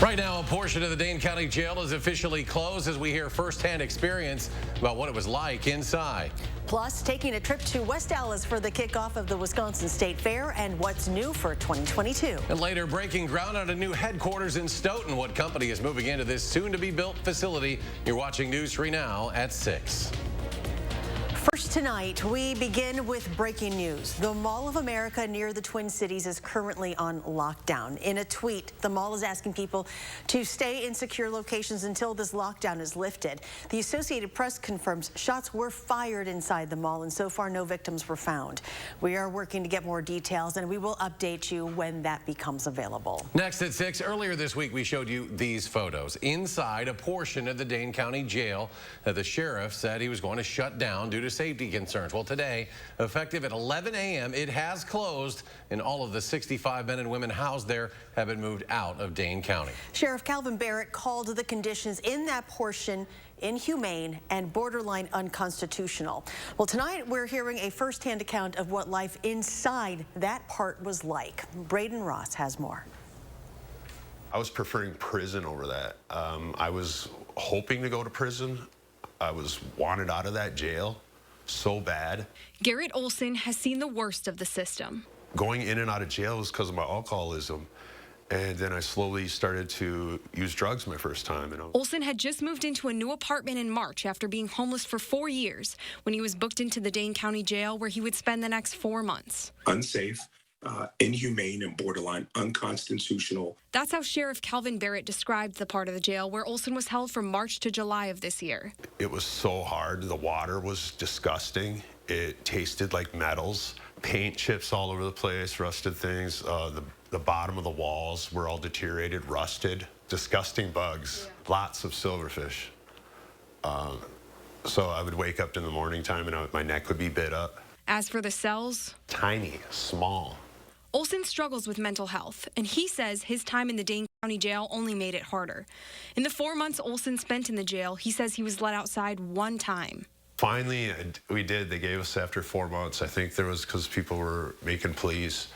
Right now, a portion of the Dane County Jail is officially closed as we hear firsthand experience about what it was like inside. Plus, taking a trip to West Dallas for the kickoff of the Wisconsin State Fair and what's new for 2022. And later, breaking ground on a new headquarters in Stoughton. What company is moving into this soon-to-be-built facility? You're watching News 3 Now at 6. First tonight, we begin with breaking news. The Mall of America near the Twin Cities is currently on lockdown. In a tweet, the mall is asking people to stay in secure locations until this lockdown is lifted. The Associated Press confirms shots were fired inside the mall, and so far no victims were found. We are working to get more details, and we will update you when that becomes available. Next at 6, earlier this week, we showed you these photos inside a portion of the Dane County Jail that the sheriff said he was going to shut down due to safety concerns. Well, today, effective at 11 a.m., it has closed, and all of the 65 men and women housed there have been moved out of Dane County. Sheriff Calvin Barrett called the conditions in that portion inhumane and borderline unconstitutional. Well, tonight we're hearing a firsthand account of what life inside that part was like. Braden Ross has more. I was preferring prison over that. I was hoping to go to prison. I was wanted out of that jail so bad. Garrett Olson has seen the worst of the system. Going in and out of jail was because of my alcoholism. And then I slowly started to use drugs my first time. Olson had just moved into a new apartment in March after being homeless for 4 years when he was booked into the Dane County Jail, where he would spend the next 4 months. Unsafe, inhumane, and borderline unconstitutional. That's how Sheriff Calvin Barrett described the part of the jail where Olson was held from March to July of this year. It was so hard. The water was disgusting. It tasted like metals. Paint chips all over the place, rusted things. The bottom of the walls were all deteriorated, rusted. Disgusting bugs. Yeah. Lots of silverfish. So I would wake up in the morning time and my neck would be bit up. As for the cells, tiny, small. Olson struggles with mental health, and he says his time in the Dane County Jail only made it harder. In the 4 months Olson spent in the jail, he says he was let outside one time. Finally, we did. They gave us after 4 months. I think there was because people were making pleas,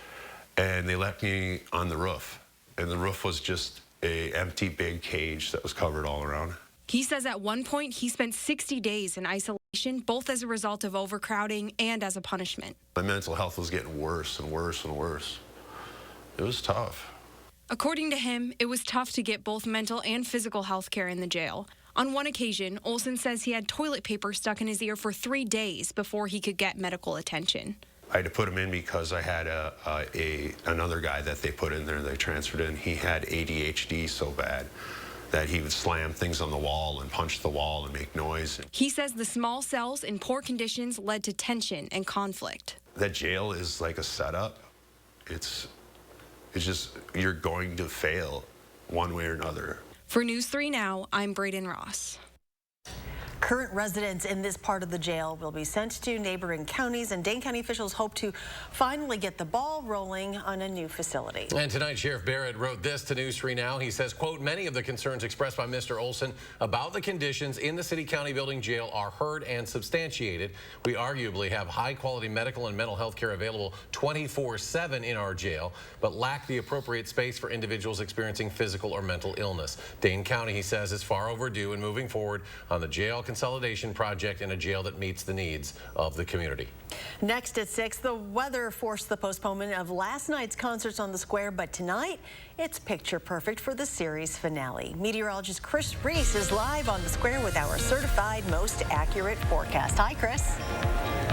and they let me on the roof. And the roof was just an empty big cage that was covered all around. He says at one point he spent 60 days in isolation, both as a result of overcrowding and as a punishment. My mental health was getting worse and worse and worse. It was tough. According to him, it was tough to get both mental and physical health care in the jail. On one occasion, Olson says he had toilet paper stuck in his ear for 3 days before he could get medical attention. I had to put him in because I had another guy that they put in there, they transferred in. He had ADHD so bad that he would slam things on the wall and punch the wall and make noise. He says the small cells in poor conditions led to tension and conflict. That jail is like a setup. It's just, you're going to fail one way or another. For News 3 Now, I'm Braden Ross. Current residents in this part of the jail will be sent to neighboring counties, and Dane County officials hope to finally get the ball rolling on a new facility. And tonight, Sheriff Barrett wrote this to News 3 Now. He says, quote, many of the concerns expressed by Mr. Olson about the conditions in the City County Building Jail are heard and substantiated. We arguably have high-quality medical and mental health care available 24/7 in our jail, but lack the appropriate space for individuals experiencing physical or mental illness. Dane County, he says, is far overdue in moving forward on the jail consolidation project in a jail that meets the needs of the community. Next at 6, the weather forced the postponement of last night's concerts on the square, but tonight it's picture perfect for the series finale. Meteorologist Chris Reese is live on the square with our certified most accurate forecast. Hi, Chris.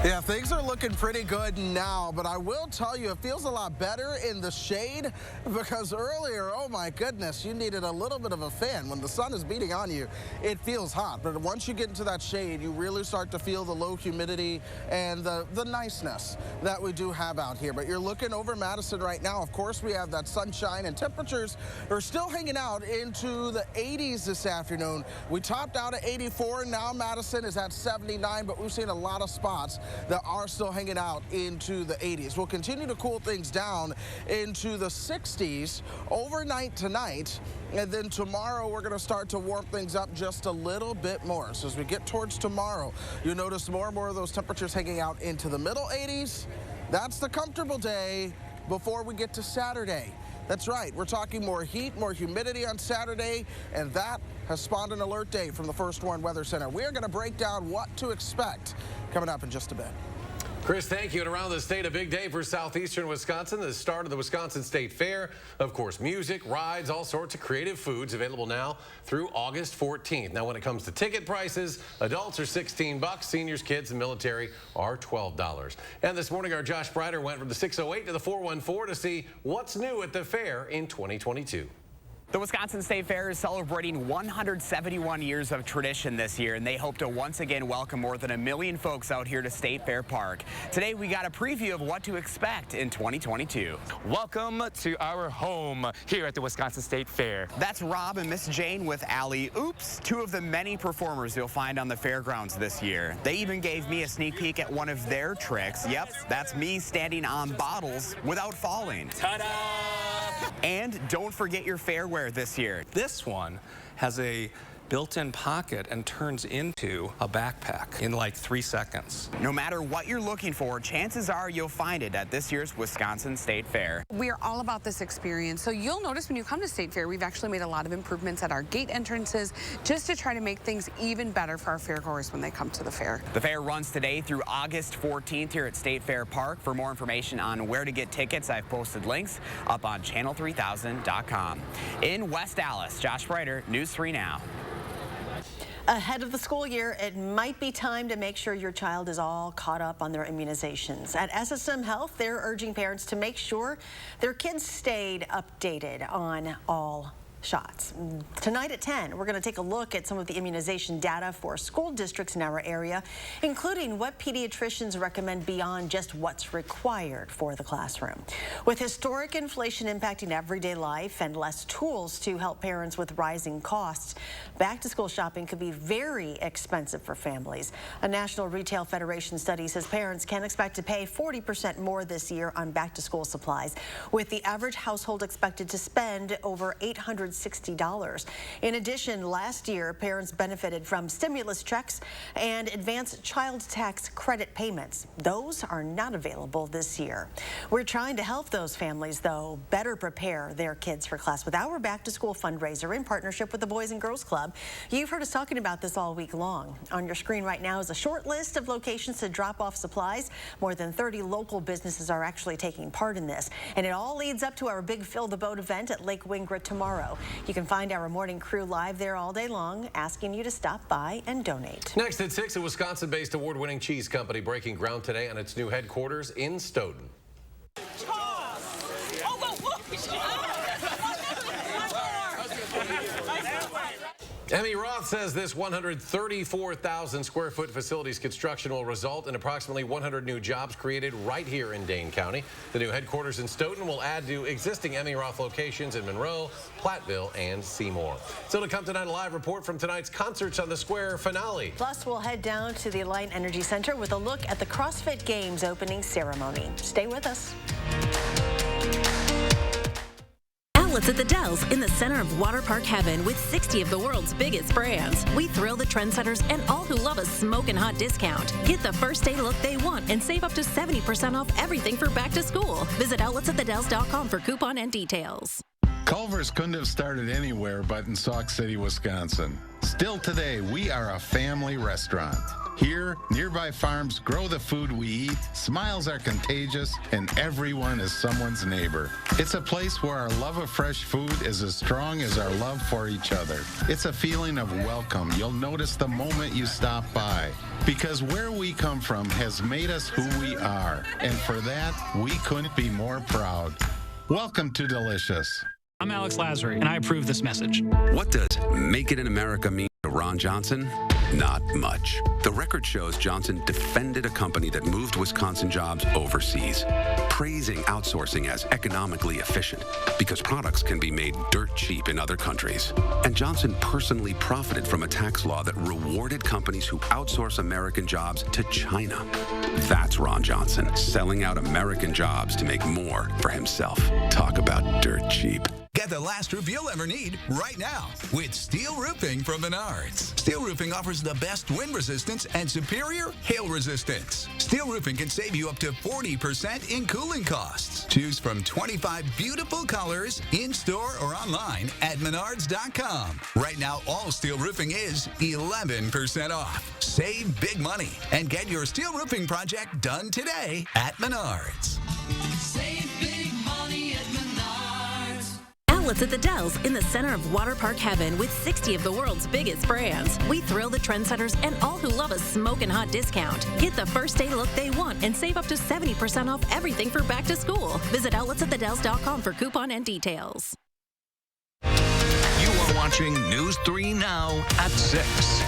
Yeah, things are looking pretty good now, but I will tell you it feels a lot better in the shade because earlier, oh my goodness, you needed a little bit of a fan. When the sun is beating on you, it feels hot, but once you get into that shade, you really start to feel the low humidity and the niceness that we do have out here. But you're looking over Madison right now. Of course, we have that sunshine, and temperatures are still hanging out into the 80s this afternoon. We topped out at 84. Now Madison is at 79, but we've seen a lot of spots that are still hanging out into the 80s. We'll continue to cool things down into the 60s overnight tonight, and then tomorrow we're going to start to warm things up just a little bit more. So as we get towards tomorrow, you'll notice more and more of those temperatures hanging out into the middle 80s. That's the comfortable day before we get to Saturday. That's right. We're talking more heat, more humidity on Saturday, and that has spawned an alert day from the First Warn Weather Center. We're going to break down what to expect coming up in just a bit. Chris, thank you. And around the state, a big day for southeastern Wisconsin, the start of the Wisconsin State Fair. Of course, music, rides, all sorts of creative foods available now through August 14th. Now, when it comes to ticket prices, adults are $16, seniors, kids, and military are $12. And this morning, our Josh Breider went from the 608 to the 414 to see what's new at the fair in 2022. The Wisconsin State Fair is celebrating 171 years of tradition this year, and they hope to once again welcome more than 1 million folks out here to State Fair Park. Today, we got a preview of what to expect in 2022. Welcome to our home here at the Wisconsin State Fair. That's Rob and Miss Jane with Alley Oops, two of the many performers you'll find on the fairgrounds this year. They even gave me a sneak peek at one of their tricks. Yep, that's me standing on bottles without falling. Ta-da! And don't forget your fair wear this year. This one has a built-in pocket and turns into a backpack in like 3 seconds. No matter what you're looking for, chances are you'll find it at this year's Wisconsin State Fair. We are all about this experience. So you'll notice when you come to State Fair, we've actually made a lot of improvements at our gate entrances just to try to make things even better for our fairgoers when they come to the fair. The fair runs today through August 14th here at State Fair Park. For more information on where to get tickets, I've posted links up on channel3000.com. In West Dallas, Josh Breider, News 3 Now. Ahead of the school year, it might be time to make sure your child is all caught up on their immunizations. At SSM Health, they're urging parents to make sure their kids stayed updated on all shots. Tonight at 10, we're going to take a look at some of the immunization data for school districts in our area, including what pediatricians recommend beyond just what's required for the classroom. With historic inflation impacting everyday life and less tools to help parents with rising costs, back-to-school shopping could be very expensive for families. A National Retail Federation study says parents can expect to pay 40% more this year on back-to-school supplies, with the average household expected to spend over $860. In addition, last year, parents benefited from stimulus checks and advanced child tax credit payments. Those are not available this year. We're trying to help those families, though, better prepare their kids for class with our back-to-school fundraiser in partnership with the Boys and Girls Club. You've heard us talking about this all week long. On your screen right now is a short list of locations to drop off supplies. More than 30 local businesses are actually taking part in this, and it all leads up to our big Fill the Boat event at Lake Wingra tomorrow. You can find our morning crew live there all day long, asking you to stop by and donate. Next at 6, a Wisconsin-based award-winning cheese company breaking ground today on its new headquarters in Stoughton. Emmy Roth says this 134,000 square foot facility's construction will result in approximately 100 new jobs created right here in Dane County. The new headquarters in Stoughton will add to existing Emmy Roth locations in Monroe, Platteville, and Seymour. Still to come tonight, a live report from tonight's Concerts on the Square finale. Plus, we'll head down to the Alliant Energy Center with a look at the CrossFit Games opening ceremony. Stay with us. Outlets at the Dells in the center of water park heaven with 60 of the world's biggest brands. We thrill the trendsetters and all who love a smoking hot discount. Get the first day look they want and save up to 70% off everything for back to school. Visit outletsatthedells.com for coupon and details. Culver's couldn't have started anywhere but in Sauk City, Wisconsin. Still today, we are a family restaurant. Here, nearby farms grow the food we eat, smiles are contagious, and everyone is someone's neighbor. It's a place where our love of fresh food is as strong as our love for each other. It's a feeling of welcome you'll notice the moment you stop by. Because where we come from has made us who we are, and for that, we couldn't be more proud. Welcome to Delicious. I'm Alex Lazary, and I approve this message. What does Make It in America mean to Ron Johnson? Not much. The record shows Johnson defended a company that moved Wisconsin jobs overseas, praising outsourcing as economically efficient because products can be made dirt cheap in other countries. And Johnson personally profited from a tax law that rewarded companies who outsource American jobs to China. That's Ron Johnson, selling out American jobs to make more for himself. Talk about dirt cheap. Get Get the last roof you'll ever need right now with steel roofing from Menards. Steel roofing offers the best wind resistance and superior hail resistance. Steel roofing can save you up to 40% in cooling costs. Choose from 25 beautiful colors in-store or online at menards.com. Right now, all steel roofing is 11% off. Save big money and get your steel roofing project done today at Menards. Save big money at Menards. Outlets at the Dells in the center of water park heaven with 60 of the world's biggest brands. We thrill the trendsetters and all who love a smoking hot discount. Get the first day look they want and save up to 70% off everything for back to school. Visit outletsatthedells.com for coupon and details. You are watching News 3 Now at 6.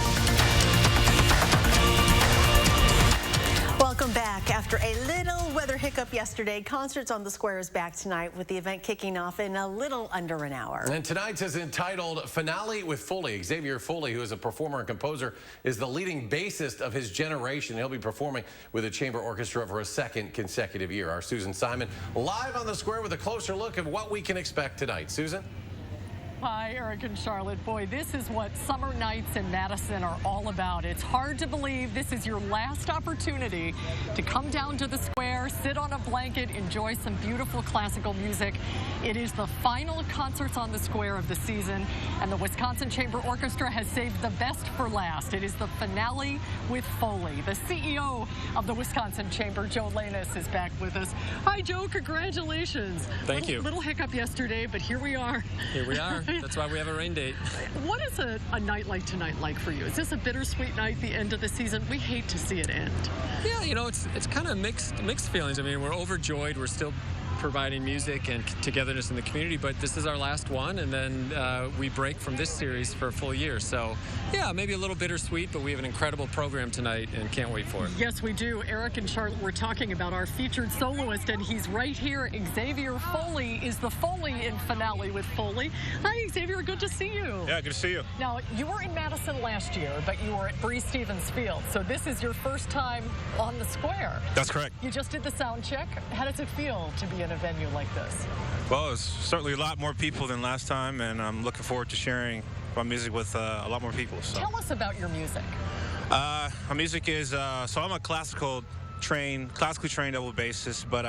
Welcome back. After a little weather hiccup yesterday, Concerts on the Square is back tonight with the event kicking off in a little under an hour. And tonight's is entitled Finale with Foley. Xavier Foley, who is a performer and composer, is the leading bassist of his generation. He'll be performing with a chamber orchestra for a second consecutive year. Our Susan Simon live on the Square with a closer look at what we can expect tonight. Susan? Hi, Eric and Charlotte. Boy, this is what summer nights in Madison are all about. It's hard to believe this is your last opportunity to come down to the Square, sit on a blanket, enjoy some beautiful classical music. It is the final Concerts on the Square of the season, and the Wisconsin Chamber Orchestra has saved the best for last. It is the finale with Foley. The CEO of the Wisconsin Chamber, Joe Lanus, is back with us. Hi, Joe. Congratulations. Thank you. Little hiccup yesterday, but here we are. Here we are. That's why we have a rain date. What is a night like tonight like for you? Is this a bittersweet night, the end of the season? We hate to see it end. Yeah, you know, it's kind of mixed feelings. I mean, we're overjoyed. We're still providing music and togetherness in the community, but this is our last one, and then we break from this series for a full year. So, yeah, maybe a little bittersweet, but we have an incredible program tonight and can't wait for it. Yes, we do. Eric and Charlotte were talking about our featured soloist, and he's right here. Xavier Foley is the Foley in Finale with Foley. Hi, Xavier. Good to see you. Yeah, good to see you. Now, you were in Madison last year, but you were at Breeze Stevens Field, so this is your first time on the Square. That's correct. You just did the sound check. How does it feel to be in a venue like this? Well, it's certainly a lot more people than last time, and I'm looking forward to sharing my music with a lot more people. So. Tell us about your music. My music is, so I'm a classically trained double bassist, but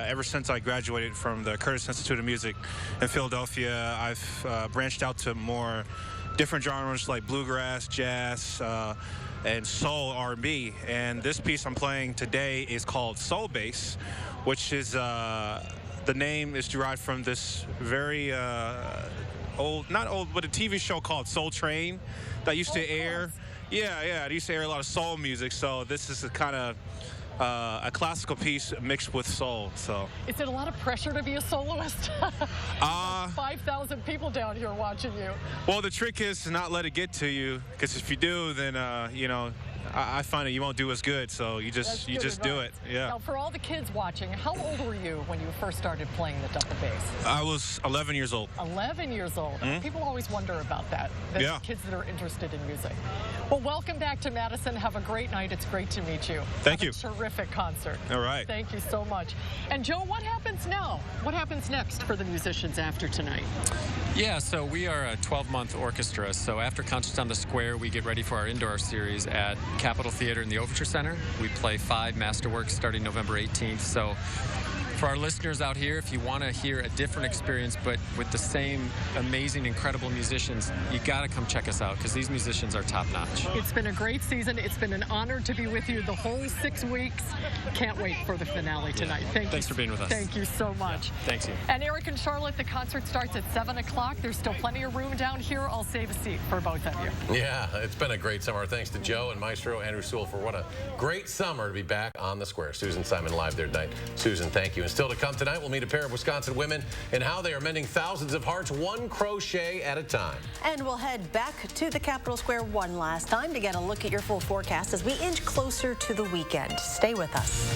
ever since I graduated from the Curtis Institute of Music in Philadelphia, I've branched out to more different genres like bluegrass, jazz, and soul R&B. And this piece I'm playing today is called Soul Bass, which is the name is derived from this very not old, but a TV show called Soul Train that used to air. Yeah, it used to air a lot of soul music. So this is a kind of a classical piece mixed with soul. So is it a lot of pressure to be a soloist? 5,000 people down here watching you. Well, the trick is to not let it get to you, because if you do, then you know, I find that you won't do as good, so you just do it. Yeah. Now, for all the kids watching, how old were you when you first started playing the double bass? I was 11 years old. 11 years old. Mm-hmm. People always wonder about that. The kids that are interested in music. Well, welcome back to Madison. Have a great night. It's great to meet you. Thank you. Terrific concert. All right. Thank you so much. And Joe, what happens now? What happens next for the musicians after tonight? Yeah, so we are a 12-month orchestra. So after Concerts on the Square, we get ready for our indoor series at Capitol Theater in the Overture Center. We play 5 masterworks starting November 18th. So for our listeners out here, if you want to hear a different experience but with the same amazing, incredible musicians, you got to come check us out, because these musicians are top-notch. It's been a great season. It's been an honor to be with you the whole 6 weeks. Can't wait for the finale tonight. Thanks for being with us. Thank you so much. Thanks you. And Eric and Charlotte, the concert starts at 7 o'clock. There's still plenty of room down here. I'll save a seat for both of you. Yeah, it's been a great summer. Thanks to Joe and Maestro Andrew Sewell for what a great summer to be back on the Square. Susan Simon live there tonight. Susan, thank you. And still to come tonight, we'll meet a pair of Wisconsin women and how they are mending thousands of hearts one crochet at a time. And we'll head back to the Capitol Square one last time to get a look at your full forecast as we inch closer to the weekend. Stay with us.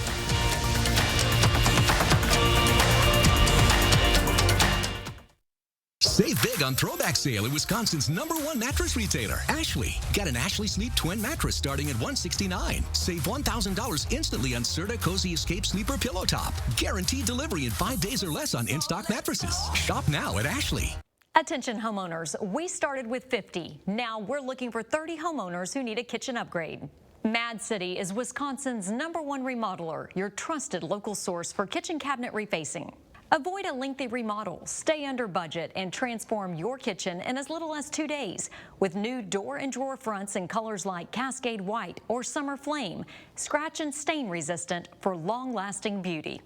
Save big on throwback sale at Wisconsin's #1 mattress retailer, Ashley. Get an Ashley Sleep Twin mattress starting at $169. Save $1,000 instantly on Serta Cozy Escape Sleeper Pillow Top. Guaranteed delivery in 5 days or less on in-stock mattresses. Shop now at Ashley. Attention homeowners, we started with 50. Now we're looking for 30 homeowners who need a kitchen upgrade. Mad City is Wisconsin's #1 remodeler, your trusted local source for kitchen cabinet refacing. Avoid a lengthy remodel, stay under budget, and transform your kitchen in as little as 2 days with new door and drawer fronts in colors like Cascade White or Summer Flame, scratch and stain resistant for long-lasting beauty.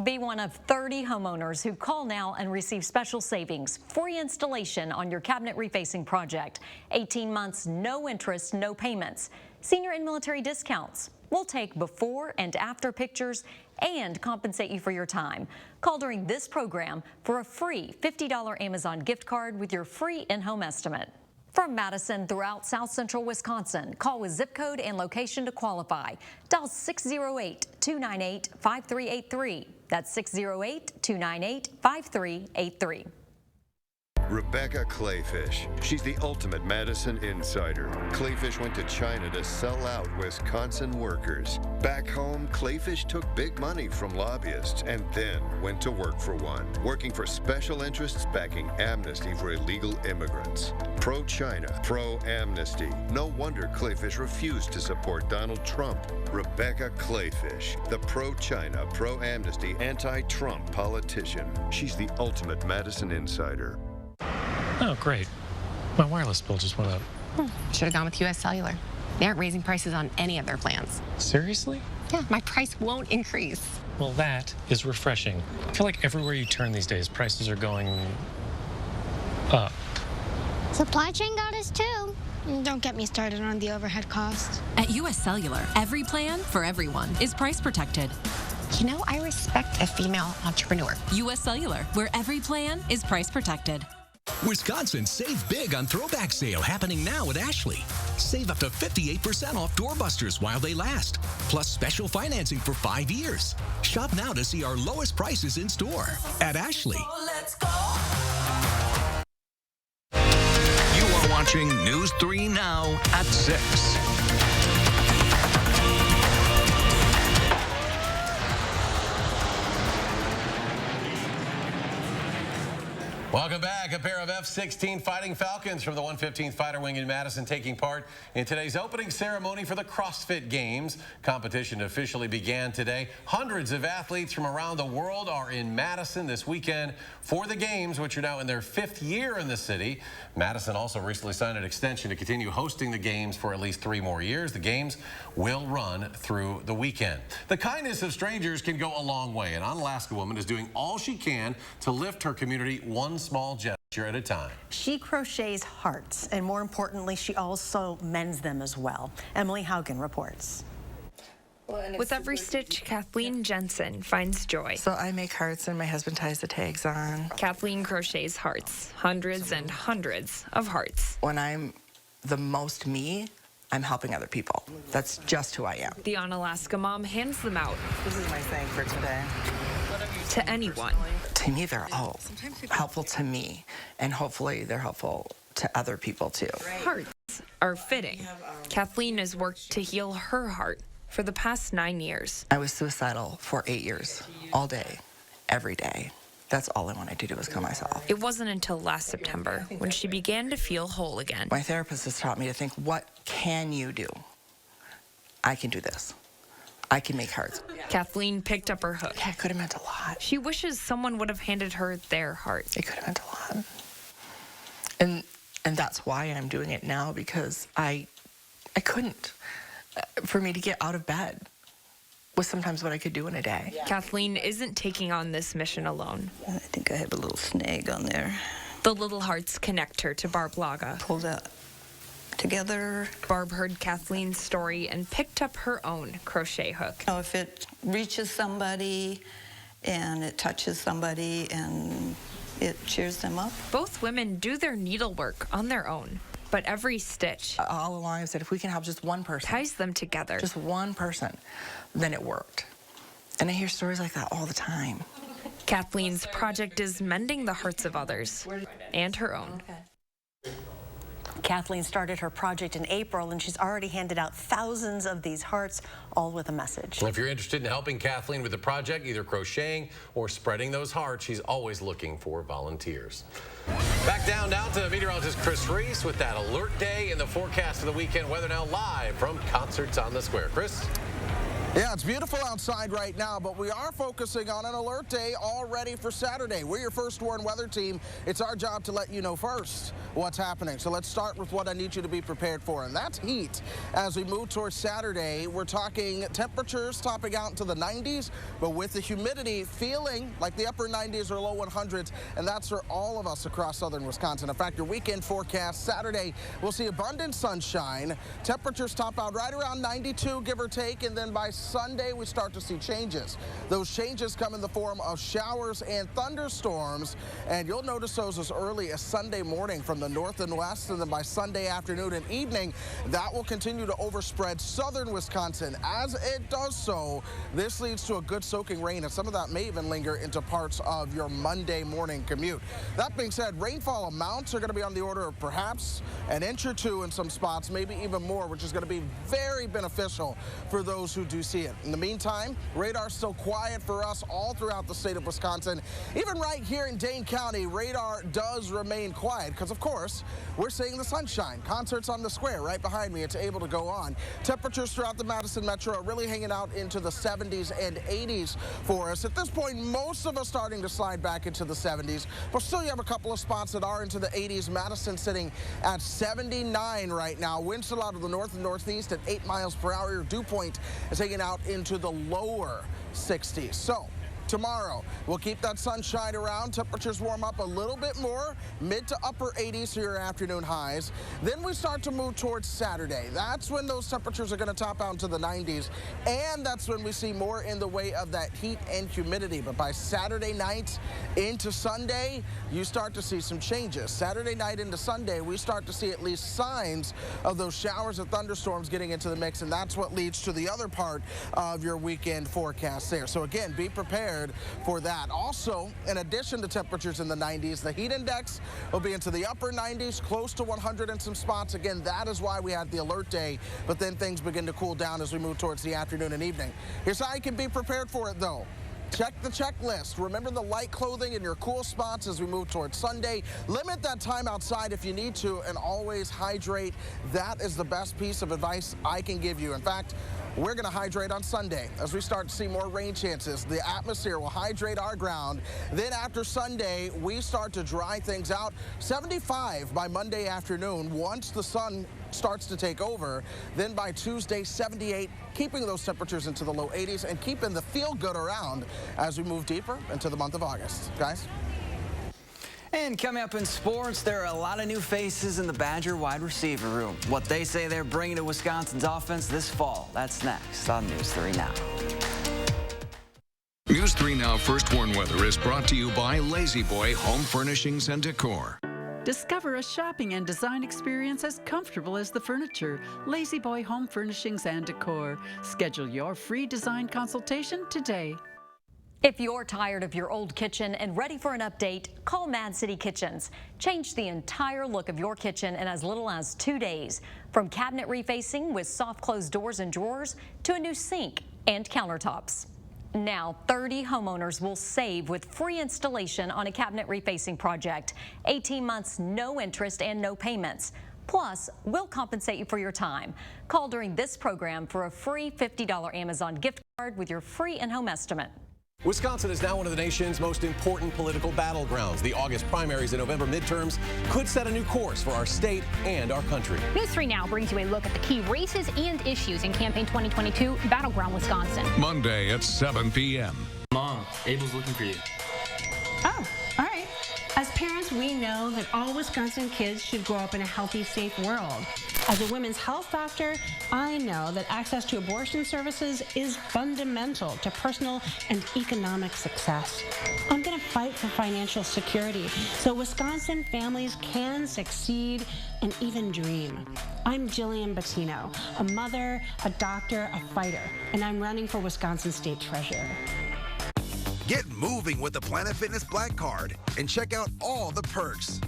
Be one of 30 homeowners who call now and receive special savings, free installation on your cabinet refacing project, 18 months, no interest, no payments, senior and military discounts. We'll take before and after pictures and compensate you for your time. Call during this program for a free $50 Amazon gift card with your free in-home estimate. From Madison throughout South Central Wisconsin, call with zip code and location to qualify. Dial 608-298-5383. That's 608-298-5383. Rebecca Clayfish. She's the ultimate Madison insider. Clayfish went to China to sell out Wisconsin workers. Back home, Clayfish took big money from lobbyists and then went to work for one, working for special interests backing amnesty for illegal immigrants. Pro-China, pro-amnesty. No wonder Clayfish refused to support Donald Trump. Rebecca Clayfish, the pro-China, pro-amnesty, anti-Trump politician. She's the ultimate Madison insider. Oh, great. My wireless bill just went up. Should have gone with US Cellular. They aren't raising prices on any of their plans. Seriously? Yeah, my price won't increase. Well, that is refreshing. I feel like everywhere you turn these days, prices are going up. Supply chain got us too. Don't get me started on the overhead cost. At US Cellular, every plan for everyone is price protected. You know, I respect a female entrepreneur. US Cellular, where every plan is price protected. Wisconsin save big on throwback sale happening now at Ashley. Save up to 58% off doorbusters while they last, plus special financing for 5 years. Shop now to see our lowest prices in store at Ashley. Let's go. You are watching News 3 Now at 6. Welcome back. A pair of F-16 Fighting Falcons from the 115th Fighter Wing in Madison taking part in today's opening ceremony for the CrossFit Games. Competition officially began today. Hundreds of athletes from around the world are in Madison this weekend for the Games, which are now in their 5th year in the city. Madison also recently signed an extension to continue hosting the Games for at least 3 more years. The Games will run through the weekend. The kindness of strangers can go a long way. An Unalaska woman is doing all she can to lift her community one small gesture at a time. She crochets hearts, and more importantly, she also mends them as well. Emily Haugen reports. With every stitch, Kathleen Jensen finds joy. So I make hearts and my husband ties the tags on. Kathleen crochets hearts, hundreds and hundreds of hearts. When I'm the most me, I'm helping other people. That's just who I am. The Unalaska mom hands them out. This is my saying for today. To anyone. To me, they're all helpful to me, and hopefully they're helpful to other people too. Hearts are fitting. Kathleen has worked to heal her heart for the past 9 years. I was suicidal for 8 years, all day, every day. That's all I wanted to do was kill myself. It wasn't until last September when she began to feel whole again. My therapist has taught me to think, what can you do? I can do this. I can make hearts. Kathleen picked up her hook. Yeah, it could have meant a lot. She wishes someone would have handed her their heart. It could have meant a lot. And that's why I'm doing it now, because I couldn't. For me to get out of bed was sometimes what I could do in a day. Yeah. Kathleen isn't taking on this mission alone. I think I have a little snag on there. The little hearts connect her to Barb Laga. Pull that together. Barb heard Kathleen's story and picked up her own crochet hook. You know, if it reaches somebody and it touches somebody and it cheers them up. Both women do their needlework on their own, but every stitch, all along I've said, if we can help just one person, ties them together. Just one person, then it worked. And I hear stories like that all the time. Kathleen's project is mending the hearts of others and her own. Kathleen started her project in April, and she's already handed out thousands of these hearts, all with a message. If you're interested in helping Kathleen with the project, either crocheting or spreading those hearts, she's always looking for volunteers. Back down to meteorologist Chris Reese with that alert day and the forecast of the weekend weather now live from Concerts on the Square. Chris? Yeah, it's beautiful outside right now, but we are focusing on an alert day all ready for Saturday. We're your First Warn weather team. It's our job to let you know first what's happening. So let's start with what I need you to be prepared for, and that's heat. As we move towards Saturday, we're talking temperatures topping out into the 90s, but with the humidity feeling like the upper 90s or low 100s, and that's for all of us across southern Wisconsin. In fact, your weekend forecast, Saturday, we'll see abundant sunshine. Temperatures top out right around 92, give or take, and then by Sunday, we start to see changes. Those changes come in the form of showers and thunderstorms, and you'll notice those as early as Sunday morning from the north and west, and then by Sunday afternoon and evening, that will continue to overspread southern Wisconsin. As it does so, this leads to a good soaking rain, and some of that may even linger into parts of your Monday morning commute. That being said, rainfall amounts are going to be on the order of perhaps an inch or two in some spots, maybe even more, which is going to be very beneficial for those who do see it. In the meantime, radar's still quiet for us all throughout the state of Wisconsin. Even right here in Dane County, radar does remain quiet because, of course, we're seeing the sunshine. Concerts on the Square right behind me. It's able to go on. Temperatures throughout the Madison Metro are really hanging out into the 70s and 80s for us. At this point, most of us starting to slide back into the 70s, but still you have a couple of spots that are into the 80s. Madison sitting at 79 right now. Winds still out of the north and northeast at 8 miles per hour. Your dew point is hanging out into the lower 60s. So tomorrow, we'll keep that sunshine around. Temperatures warm up a little bit more, mid to upper 80s for your afternoon highs. Then we start to move towards Saturday. That's when those temperatures are going to top out into the 90s, and that's when we see more in the way of that heat and humidity. But by Saturday night into Sunday, you start to see some changes. Saturday night into Sunday, we start to see at least signs of those showers and thunderstorms getting into the mix, and that's what leads to the other part of your weekend forecast there. So again, be prepared for that. Also, in addition to temperatures in the 90s, the heat index will be into the upper 90s, close to 100 in some spots. Again, that is why we had the alert day, but then things begin to cool down as we move towards the afternoon and evening. Here's how you can be prepared for it, though. Check the checklist. Remember the light clothing in your cool spots as we move towards Sunday. Limit that time outside if you need to, and always hydrate. That is the best piece of advice I can give you. In fact, we're going to hydrate on Sunday as we start to see more rain chances. The atmosphere will hydrate our ground. Then after Sunday, we start to dry things out. 75 by Monday afternoon once the sun starts to take over. Then by Tuesday, 78, keeping those temperatures into the low 80s and keeping the feel good around as we move deeper into the month of August. Guys? And coming up in sports, there are a lot of new faces in the Badger wide receiver room. What they say they're bringing to Wisconsin's offense this fall. That's next on News 3 Now. News 3 Now First Warn Weather is brought to you by Lazy Boy Home Furnishings and Decor. Discover a shopping and design experience as comfortable as the furniture. Lazy Boy Home Furnishings and Decor. Schedule your free design consultation today. If you're tired of your old kitchen and ready for an update, call Mad City Kitchens. Change the entire look of your kitchen in as little as 2 days. From cabinet refacing with soft closed doors and drawers to a new sink and countertops. Now, 30 homeowners will save with free installation on a cabinet refacing project. 18 months, no interest and no payments. Plus, we'll compensate you for your time. Call during this program for a free $50 Amazon gift card with your free in-home estimate. Wisconsin is now one of the nation's most important political battlegrounds. The August primaries and November midterms could set a new course for our state and our country. News 3 Now brings you a look at the key races and issues in Campaign 2022 Battleground Wisconsin. Monday at 7 p.m. Mom, Abel's looking for you. Oh, all right. As parents, we know that all Wisconsin kids should grow up in a healthy, safe world. As a women's health doctor, I know that access to abortion services is fundamental to personal and economic success. I'm going to fight for financial security so Wisconsin families can succeed and even dream. I'm Jillian Bettino, a mother, a doctor, a fighter, and I'm running for Wisconsin State Treasurer. Get moving with the Planet Fitness Black Card and check out all the perks.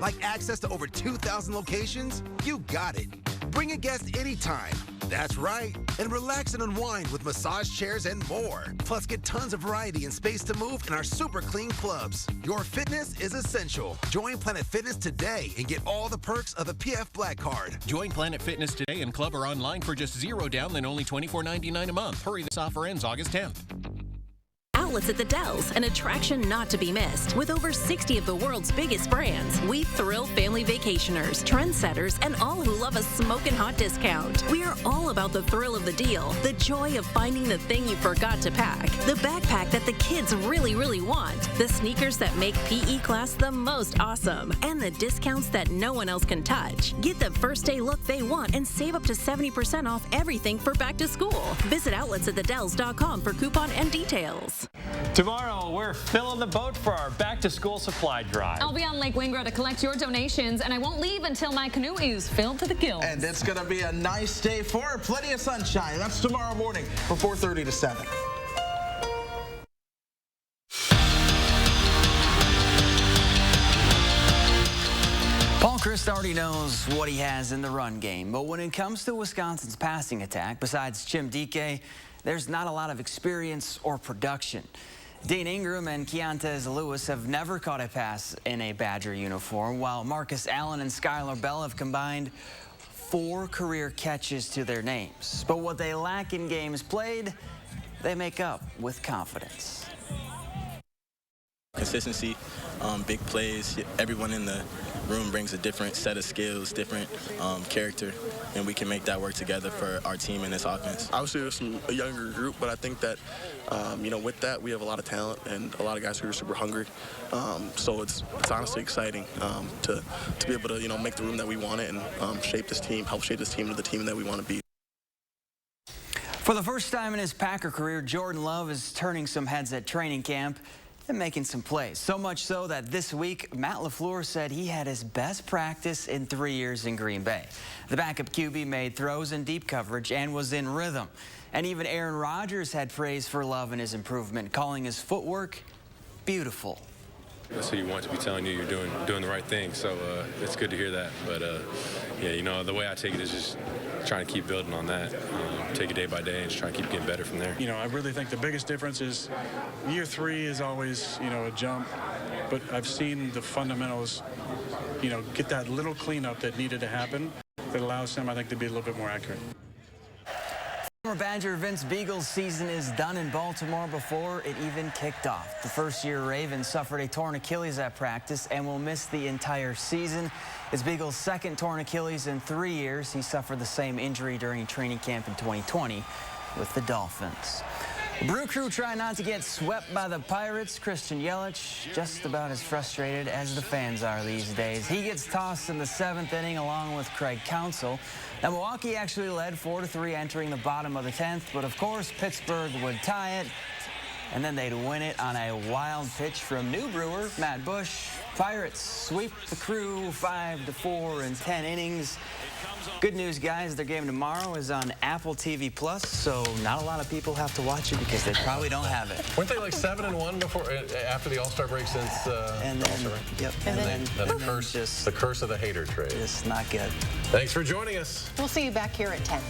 Like access to over 2,000 locations? You got it. Bring a guest anytime. That's right. And relax and unwind with massage chairs and more. Plus, get tons of variety and space to move in our super clean clubs. Your fitness is essential. Join Planet Fitness today and get all the perks of the PF Black Card. Join Planet Fitness today in club or online for just $0 down, then only $24.99 a month. Hurry, this offer ends August 10th. Outlets at the Dells, an attraction not to be missed. With over 60 of the world's biggest brands, we thrill family vacationers, trendsetters, and all who love a smoking hot discount. We are all about the thrill of the deal, the joy of finding the thing you forgot to pack, the backpack that the kids really, really want, the sneakers that make PE class the most awesome, and the discounts that no one else can touch. Get the first day look they want and save up to 70% off everything for back to school. Visit outletsatthedells.com for coupon and details. Tomorrow, we're filling the boat for our back-to-school supply drive. I'll be on Lake Wingra to collect your donations, and I won't leave until my canoe is filled to the gills. And it's going to be a nice day for it. Plenty of sunshine. That's tomorrow morning from 4:30 to 7. Paul Chryst already knows what he has in the run game, but when it comes to Wisconsin's passing attack, besides Jim Dike, there's not a lot of experience or production. Dane Ingram and Keontae Lewis have never caught a pass in a Badger uniform, while Marcus Allen and Skylar Bell have combined 4 career catches to their names. But what they lack in games played, they make up with confidence. Consistency, big plays. Everyone in the room brings a different set of skills, different character, and we can make that work together for our team in this offense. Obviously, there's a younger group, but I think that, with that, we have a lot of talent and a lot of guys who are super hungry. So it's honestly exciting to be able to, make the room that we want it and help shape this team into the team that we want to be. For the first time in his Packer career, Jordan Love is turning some heads at training camp and making some plays. So much so that this week, Matt LaFleur said he had his best practice in 3 years in Green Bay. The backup QB made throws in deep coverage and was in rhythm. And even Aaron Rodgers had praise for Love and his improvement, calling his footwork beautiful. That's who you want to be telling you you're doing the right thing, so it's good to hear that. But, yeah, the way I take it is just trying to keep building on that, take it day by day and just try to keep getting better from there. I really think the biggest difference is year 3 is always, a jump, but I've seen the fundamentals, get that little cleanup that needed to happen that allows him, I think, to be a little bit more accurate. Former Badger Vince Beagle's season is done in Baltimore before it even kicked off. The first-year Raven suffered a torn Achilles at practice and will miss the entire season. It's Beagle's second torn Achilles in 3 years. He suffered the same injury during training camp in 2020 with the Dolphins. Brew Crew try not to get swept by the Pirates. Christian Yelich just about as frustrated as the fans are these days. He gets tossed in the 7th inning along with Craig Counsell. Now, Milwaukee actually led 4-3 entering the bottom of the 10th, but of course Pittsburgh would tie it, and then they'd win it on a wild pitch from new brewer Matt Bush. Pirates sweep the Crew 5-4 in 10 innings. Good news, guys, their game tomorrow is on Apple TV+, so not a lot of people have to watch it because they probably don't have it. Weren't they like 7-1 after the All-Star break since and then, All-Star break? Yep. And then the curse of the hater trade. Just not good. Thanks for joining us. We'll see you back here at 10.